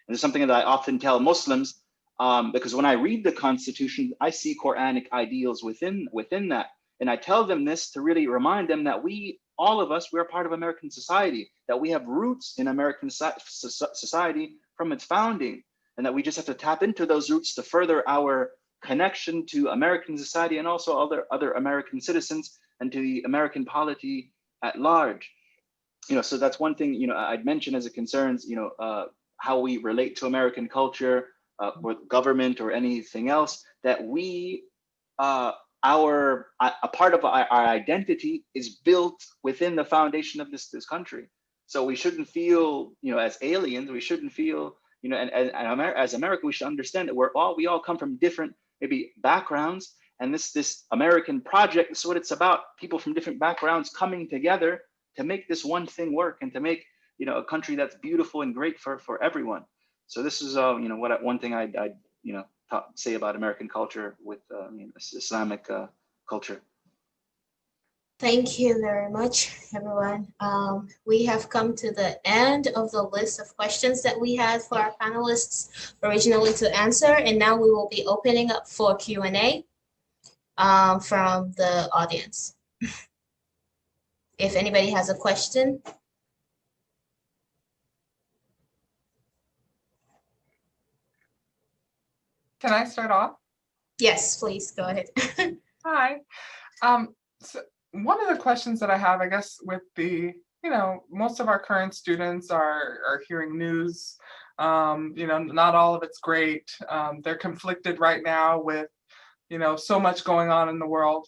And it's something that I often tell Muslims, because when I read the Constitution, I see Quranic ideals within that. And I tell them this to really remind them that all of us, we're part of American society, that we have roots in American society from its founding, and that we just have to tap into those roots to further our connection to American society and also other American citizens and to the American polity at large. So that's one thing, I'd mention as it concerns, how we relate to American culture, or government or anything else, that a part of our identity is built within the foundation of this country. So we shouldn't feel, as aliens, we shouldn't feel, and as America, we should understand that we all come from different, maybe backgrounds. And this American project is what it's about, people from different backgrounds coming together to make this one thing work and to make, a country that's beautiful and great for everyone. So this is, one thing I'd say about American culture with Islamic culture. Thank you very much, everyone. We have come to the end of the list of questions that we had for our panelists originally to answer, and now we will be opening up for Q&A from the audience. If anybody has a question. Can I start off? Yes, please, go ahead. Hi. So one of the questions that I have, I guess, with most of our current students are hearing news. Not all of it's great. They're conflicted right now with, so much going on in the world.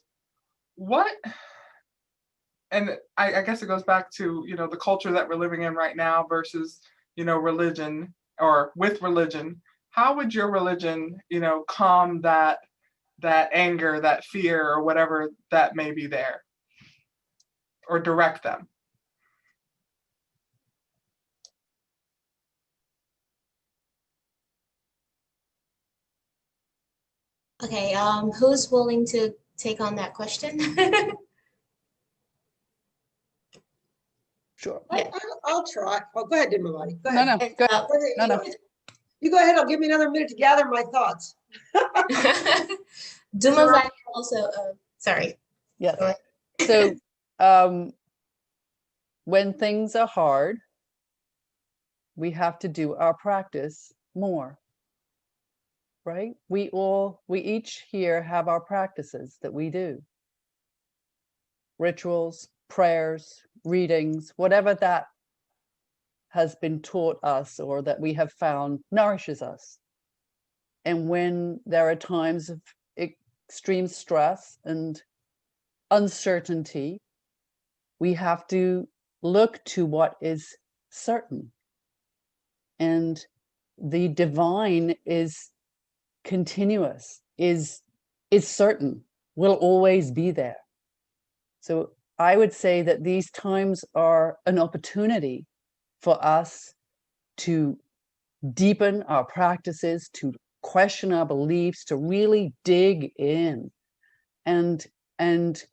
And I guess it goes back to, the culture that we're living in right now versus, religion, or with religion. How would your religion, calm that anger, that fear, or whatever that may be there, or direct them? Okay, who's willing to take on that question? Sure. Yeah. I'll try. Oh, go ahead, Dimawati. Go No, ahead. no, go ahead. No. You go ahead. I'll give me another minute to gather my thoughts. Dumavati also, sorry. Yes. Go ahead. So when things are hard, we have to do our practice more, right? We each here have our practices that we do. Rituals, prayers, readings, whatever that has been taught us or that we have found nourishes us. And when there are times of extreme stress and uncertainty, we have to look to what is certain. And the divine is continuous, is certain, will always be there. So I would say that these times are an opportunity for us to deepen our practices, to question our beliefs, to really dig in and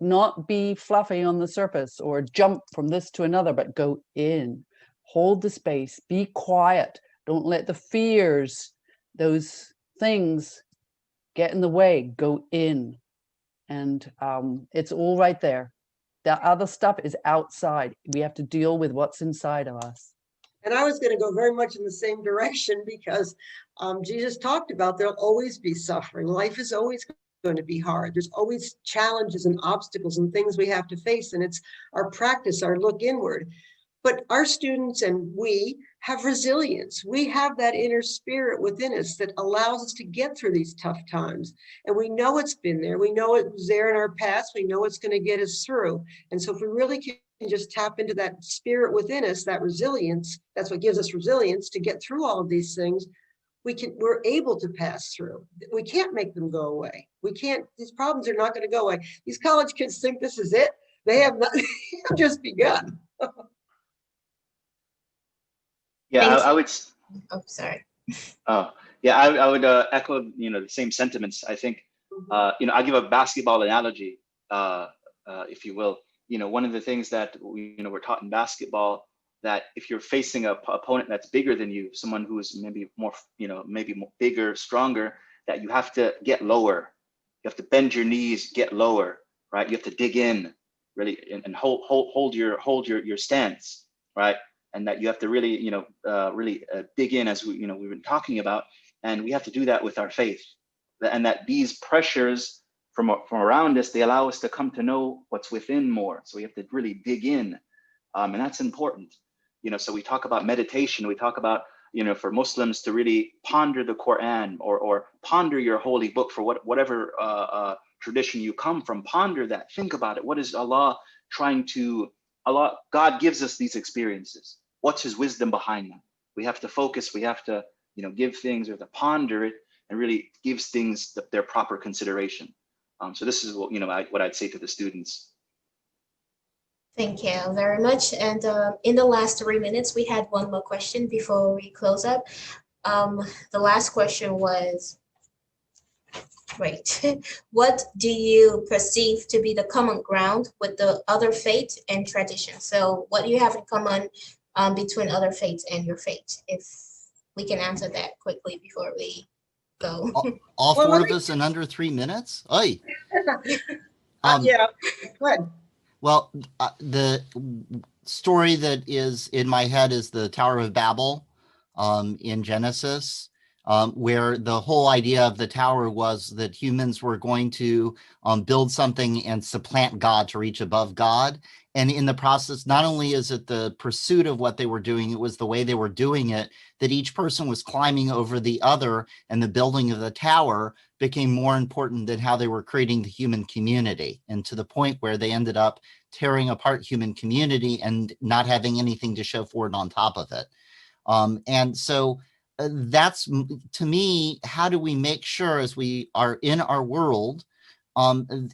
not be fluffy on the surface or jump from this to another, but go in, hold the space, be quiet. Don't let the fears, those things get in the way, go in. And it's all right there. The other stuff is outside. We have to deal with what's inside of us. And I was going to go very much in the same direction because Jesus talked about there'll always be suffering. Life is always going to be hard. There's always challenges and obstacles and things we have to face. And it's our practice, our look inward. But our students and we have resilience. We have that inner spirit within us that allows us to get through these tough times. And we know it's been there. We know it was there in our past. We know it's going to get us through. And so if we really can just tap into that spirit within us, that resilience, that's what gives us resilience to get through all of these things. We're able to pass through. We can't make them go away. We can't, these problems are not going to go away. These college kids think this is it. They have not just begun. Yeah, I would. Oh, sorry. Oh, yeah, I would echo, the same sentiments. I think, I'll give a basketball analogy, if you will. One of the things that we're taught in basketball, that if you're facing a opponent that's bigger than you, someone who is maybe more, bigger, stronger, that you have to get lower. You have to bend your knees, get lower, right? You have to dig in, really, and hold your stance, right? And that you have to really, dig in, as we've been talking about, and we have to do that with our faith. And that these pressures from around us, they allow us to come to know what's within more. So we have to really dig in, and that's important. So we talk about meditation. We talk about, for Muslims to really ponder the Quran or ponder your holy book for whatever tradition you come from. Ponder that. Think about it. What is Allah trying to? God gives us these experiences. What's His wisdom behind them? We have to focus. We have to, give things, or to ponder it, and really gives things their proper consideration. So this is what I'd say to the students. Thank you very much. And in the last 3 minutes, we had one more question before we close up. The last question was, what do you perceive to be the common ground with the other faith and tradition? So what do you have in common between other faiths and your faith? If we can answer that quickly before we go. All four of us in under 3 minutes? Oy. Yeah, go ahead. Well, the story that is in my head is the Tower of Babel in Genesis, where the whole idea of the tower was that humans were going to build something and supplant God to reach above God. And in the process, not only is it the pursuit of what they were doing, it was the way they were doing it, that each person was climbing over the other, and the building of the tower became more important than how they were creating the human community, and to the point where they ended up tearing apart human community and not having anything to show for it on top of it. And so that's, to me, how do we make sure as we are in our world,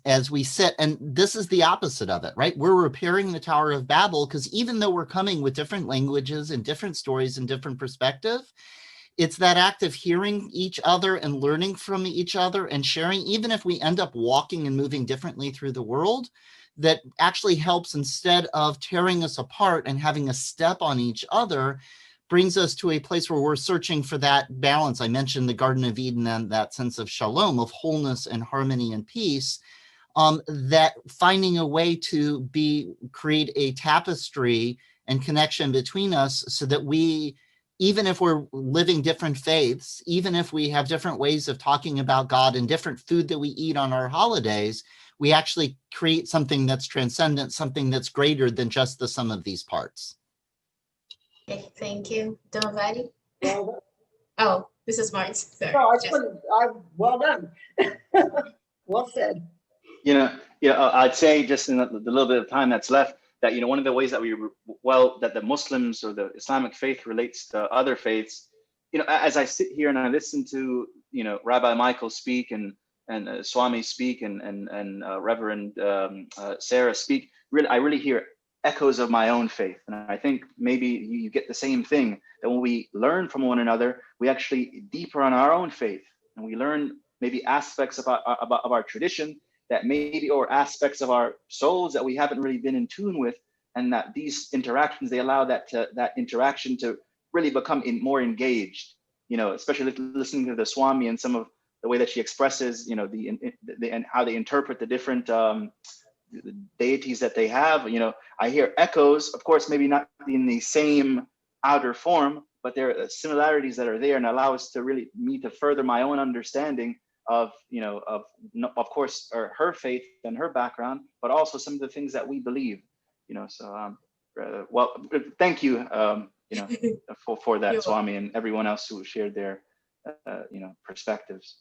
as we sit, and this is the opposite of it, right? We're repairing the Tower of Babel, because even though we're coming with different languages and different stories and different perspective, it's that act of hearing each other and learning from each other and sharing, even if we end up walking and moving differently through the world, that actually helps, instead of tearing us apart and having a step on each other, brings us to a place where we're searching for that balance. I mentioned the Garden of Eden and that sense of shalom, of wholeness and harmony and peace, that finding a way to create a tapestry and connection between us, so that we, even if we're living different faiths, even if we have different ways of talking about God and different food that we eat on our holidays, we actually create something that's transcendent, something that's greater than just the sum of these parts. Okay, thank you. Donavati? Well, Oh, Mrs. Martin, sorry. no, Just- well done. Well said. I'd say just in the little bit of time that's left, that one of the ways that that the Muslims or the Islamic faith relates to other faiths, as I sit here and I listen to Rabbi Michael speak and Swami speak and Reverend Sarah speak, I really hear echoes of my own faith, and I think maybe you get the same thing, that when we learn from one another, we actually deeper on our own faith, and we learn maybe aspects of our tradition that maybe, or aspects of our souls that we haven't really been in tune with, and that these interactions, they allow that interaction to really become more engaged. Especially listening to the Swami and some of the way that she expresses, and how they interpret the different deities that they have. I hear echoes, of course, maybe not in the same outer form, but there are similarities that are there, and allow us to really to further my own understanding of of course her faith and her background, but also some of the things that we believe. Well, thank you, for that, You're Swami, and everyone else who shared their perspectives.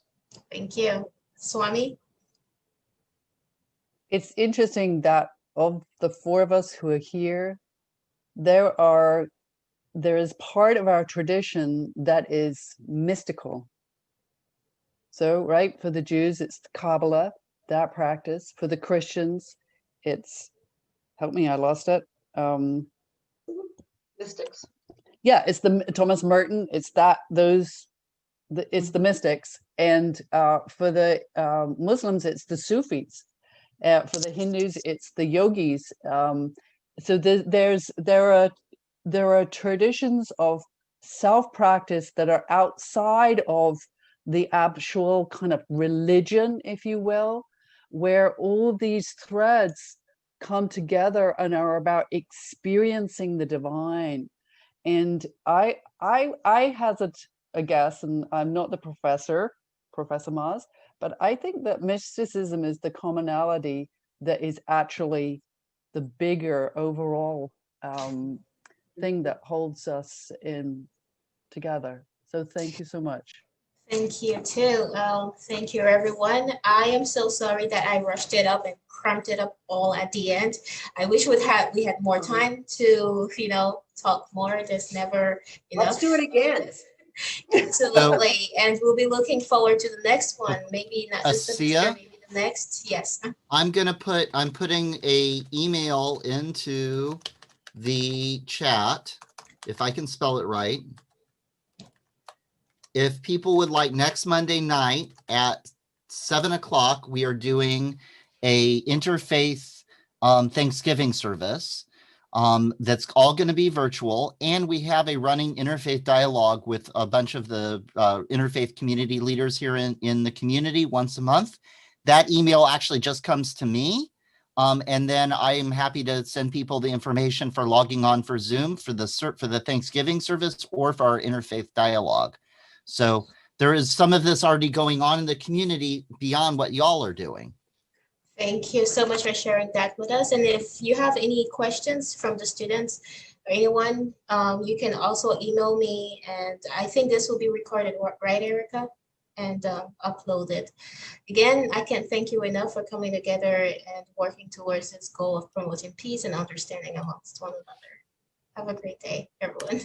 Thank you. Swami? It's interesting that of the four of us who are here, there is part of our tradition that is mystical. So, right, for the Jews, it's the Kabbalah, that practice. For the Christians, it's, help me, I lost it. Mystics. Yeah, it's the Thomas Merton. It's it's the mystics. And for the Muslims, it's the Sufis. For the Hindus, it's the yogis. So there are traditions of self-practice that are outside of the actual kind of religion, if you will, where all these threads come together and are about experiencing the divine. And I hazard a guess, and I'm not the Professor Maz, but I think that mysticism is the commonality that is actually the bigger overall thing that holds us together. So thank you so much. Thank you too. Thank you, everyone. I am so sorry that I rushed it up and cramped it up all at the end. I wish we had more time to, talk more. There's never enough. Let's do it again. Absolutely. And we'll be looking forward to the next one. Maybe not this semester, maybe the next. Yes. I'm putting a email into the chat, if I can spell it right. If people would like, next Monday night at 7:00, we are doing a InterFaith Thanksgiving service. That's all going to be virtual, and we have a running interfaith dialogue with a bunch of the interfaith community leaders here in the community once a month. That email actually just comes to me, and then I am happy to send people the information for logging on for Zoom for the Thanksgiving service or for our interfaith dialogue. So there is some of this already going on in the community beyond what y'all are doing. Thank you so much for sharing that with us. And if you have any questions from the students or anyone, you can also email me. And I think this will be recorded, right, Erica? And uploaded. Again, I can't thank you enough for coming together and working towards this goal of promoting peace and understanding amongst one another. Have a great day, everyone.